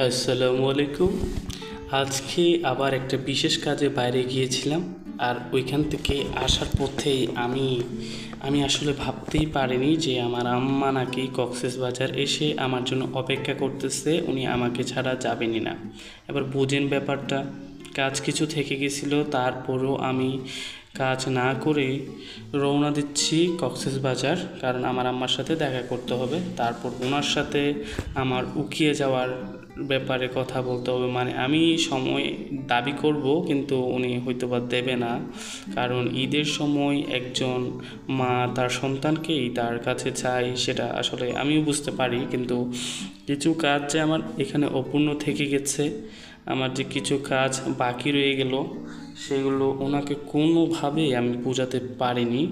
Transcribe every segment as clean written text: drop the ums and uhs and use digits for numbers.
আসসালামু আলাইকুম। আজকে আবার একটা বিশেষ কাজে বাইরে গিয়েছিলাম। আর ওইখান থেকে আসার পথেই আমি আসলে ভাবতেই পারিনি যে আমার আম্মা নাকি কক্সবাজার এসে আমার জন্য অপেক্ষা করতেছে, উনি আমাকে ছাড়া যাবেনই না। এবার বুঝেন ব্যাপারটা, কাজ কিছু থেকে গেছিলো, তারপরও আমি কাজ না করে রওনা দিচ্ছি কক্সবাজার, কারণ আমার আম্মার সাথে দেখা করতে হবে। তারপর ওনার সাথে আমার উকিয়ে যাওয়ার ব্যাপারে কথা বলতে হবে। মানে আমি সময় দাবি করব, কিন্তু উনি হয়তোবা দেবে না, কারণ ঈদের সময় একজন মা তার সন্তানকেই তার কাছে চায়, সেটা আসলে আমিও বুঝতে পারি। কিন্তু কিছু কাজ যে আমার এখানে অপূর্ণ থেকে গেছে, আমার যে কিছু কাজ বাকি রয়ে গেল, সেগুলো ওনাকে কোনোভাবেই আমি বোঝাতে পারিনি।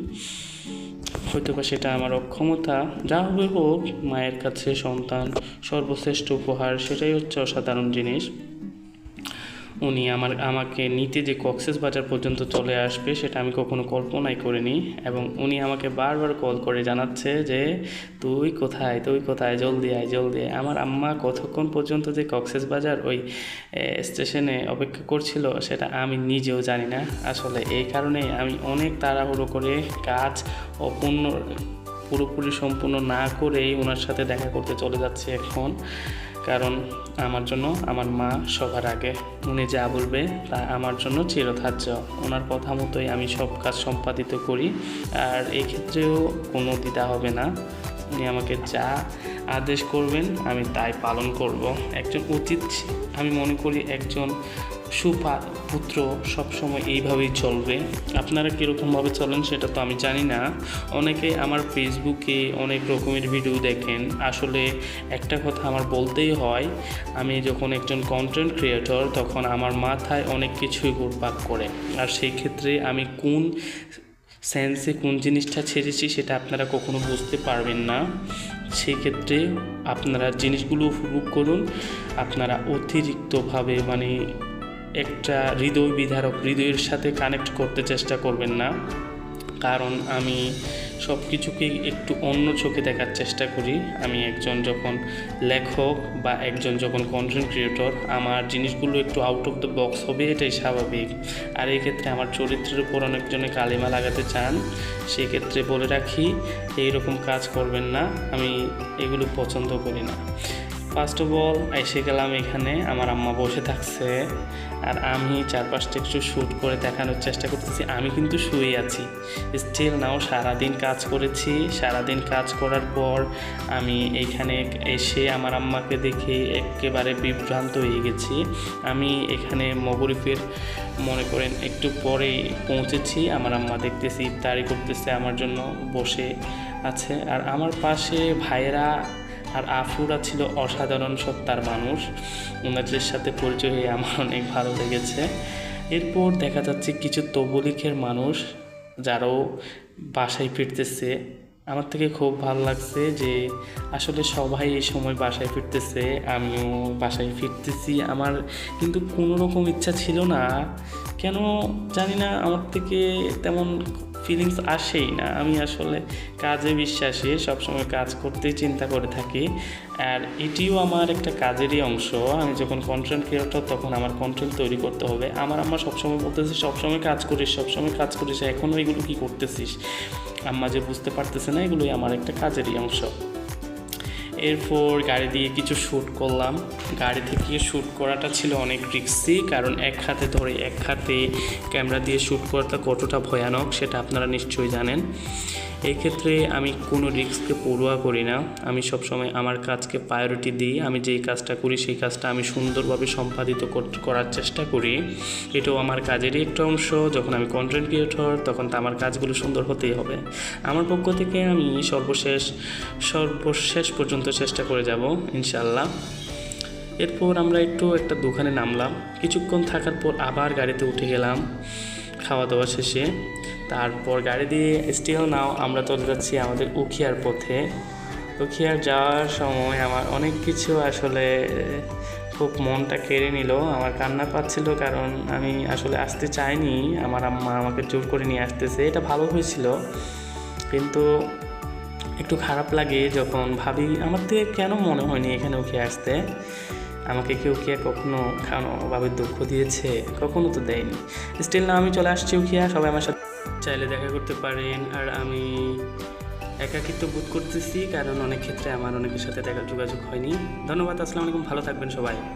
হয়তোবা সেটা আমার অক্ষমতা। যা হবে হোক, মায়ের কাছে সন্তান সর্বশ্রেষ্ঠ উপহার, সেটাই হচ্ছে অসাধারণ জিনিস। উনি আমাকে নিতে যে কক্সবাজার পর্যন্ত চলে আসবে, সেটা আমি কখনো কল্পনাই করিনি। এবং উনি আমাকে বারবার কল করে জানাচ্ছে যে তুই কোথায়, জলদি আয়, জলদি আয়। আমার আম্মা কতক্ষণ পর্যন্ত যে কক্সবাজার ওই স্টেশনে অপেক্ষা করছিল, সেটা আমি নিজেও জানি না। আসলে এই কারণে আমি অনেক তাড়াহুড়ো করে কাজ পুরোপুরি সম্পূর্ণ না করেই ওনার সাথে দেখা করতে চলে যাচ্ছি এখন। কারণ আমার জন্য আমার মা সবার আগে, উনি যা বলবে তা আমার জন্য চিরধার্য। ওনার কথা মতোই আমি সব কাজ সম্পাদিত করি, আর এই ক্ষেত্রেও কোনো দ্বিধা হবে না। উনি আমাকে যা আদেশ করবেন আমি তাই পালন করব। আমি মনে করি একজন পুত্র সবসময় এইভাবেই চলবে। আপনারা কীরকমভাবে চলেন সেটা তো আমি জানি না। অনেকে আমার ফেসবুকে অনেক রকমের ভিডিও দেখেন। আসলে একটা কথা আমার বলতেই হয়, আমি যখন একজন কন্টেন্ট ক্রিয়েটর, তখন আমার মাথায় অনেক কিছুই ঘুরপাক করে। আর সেই ক্ষেত্রে আমি কোন সেন্সে কোন জিনিসটা ছেড়েছি সেটা আপনারা কখনো বুঝতে পারবেন না। সেই ক্ষেত্রে আপনারা জিনিসগুলো উপভোগ করুন। আপনারা অতিরিক্তভাবে একটা হৃদয়ের সাথে কানেক্ট করতে চেষ্টা করবেন না, কারণ আমি সব কিছুকেই একটু অন্য চোখে দেখার চেষ্টা করি। আমি একজন যখন লেখক বা একজন যখন কন্টেন্ট ক্রিয়েটর, আমার জিনিসগুলো একটু আউট অফ দ্য বক্স হবে, এটাই স্বাভাবিক। আর এই ক্ষেত্রে আমার চরিত্রের উপর অনেকজনে কালিমা লাগাতে চান, সেক্ষেত্রে বলে রাখি এইরকম কাজ করবেন না, আমি এগুলো পছন্দ করি না। ফার্স্ট অফ অল এসে গেলাম এখানে, আমার আম্মা বসে থাকছে, আর আমি চারপাশটা একটু শ্যুট করে দেখানোর চেষ্টা করতেছি। আমি কিন্তু শুয়ে আছি স্টিল নাও, সারাদিন কাজ করেছি। সারাদিন কাজ করার পর আমি এইখানে এসে আমার আম্মাকে দেখে একেবারে বিভ্রান্ত হয়ে গেছি। আমি এখানে মগরিবের মনে করেন একটু পরেই পৌঁছেছি। আমার আম্মা দেখতেছি ইফতারি করতেছে, আমার জন্য বসে আছে। আর আমার পাশে ভাইয়েরা আর আফুরা ছিল অসাধারণ সত্তার মানুষ। ওনাদের সাথে পরিচয় হয়ে আমার অনেক ভালো লেগেছে। এরপর দেখা যাচ্ছে কিছু তবলিগের মানুষ, যারাও বাসায় ফিরতেছে। আমার থেকে খুব ভালো লাগছে যে আসলে সবাই এই সময় বাসায় ফিরতেছে, আমিও বাসায় ফিরতেছি। আমার কিন্তু কোনো রকম ইচ্ছা ছিল না, কেন জানি না, আমার থেকে তেমন ফিলিংস আসেই না। আমি আসলে কাজে বিশ্বাসী, সবসময় কাজ করতেই চিন্তা করে থাকি। আর এটিও আমার একটা কাজেরই অংশ। আমি যখন কন্টেন্ট ক্রিয়েটর, তখন আমার কন্টেন্ট তৈরি করতে হবে। আমার সবসময় বলতেছে সবসময় কাজ করিস, এখনও এগুলো কী করতেছিস। আম্মা যে বুঝতে পারতেছে না, এগুলোই আমার একটা কাজেরই অংশ। এরপর গাড়ি দিয়ে কিছু শ্যুট করলাম। গাড়ি থেকে শ্যুট করাটা ছিল অনেক রিস্কি, কারণ এক হাতে ধরে এক হাতে ক্যামেরা দিয়ে শ্যুট করাটা কতটা ভয়ানক সেটা আপনারা নিশ্চয়ই জানেন। এই ক্ষেত্রে আমি কোনো রিস্ককে পরোয়া করি না। আমি সবসময় আমার কাজকে প্রায়োরিটি দিই। আমি যেই কাজটা করি সেই কাজটা আমি সুন্দরভাবে সম্পাদিত করার চেষ্টা করি। এটাও আমার কাজেরই একটা অংশ। যখন আমি কন্টেন্ট ক্রিয়েটর, তখন তো আমার কাজগুলো সুন্দর হতেই হবে। আমার পক্ষ থেকে আমি সর্বশেষ পর্যন্ত চেষ্টা করে যাব ইনশাল্লাহ। এরপর আমরা একটা দোকানে নামলাম। কিছুক্ষণ থাকার পর আবার গাড়িতে উঠে গেলাম খাওয়া দাওয়া শেষে। তারপর গাড়ি দিয়ে স্টিল নাও আমরা চলে যাচ্ছি আমাদের উখিয়ার পথে। উখিয়ার যাওয়ার সময় আমার অনেক কিছু আসলে খুব মনটা কেড়ে নিল। আমার কান্না পাচ্ছিল, কারণ আমি আসলে আসতে চাইনি, আমার আম্মা আমাকে জোর করে নিয়ে আসতেছে। এটা ভালো হয়েছিল, কিন্তু একটু খারাপ লাগে যখন ভাবি আমার থেকে কেন মনে হয়নি এখানে উঠে আসতে। আমাকে কেউ কি কখনো কোনোভাবে দুঃখ দিয়েছে? কখনো তো দেয়নি। স্টিল না আমি চলে আসছি উখিয়া, সবাই আমার সাথে চাইলে দেখা করতে পারেন। আর আমি একাকিত্ব বোধ করতেছি, কারণ অনেক ক্ষেত্রে আমার অনেকের সাথে যোগাযোগ হয়নি। ধন্যবাদ, আসসালামু আলাইকুম, ভালো থাকবেন সবাই।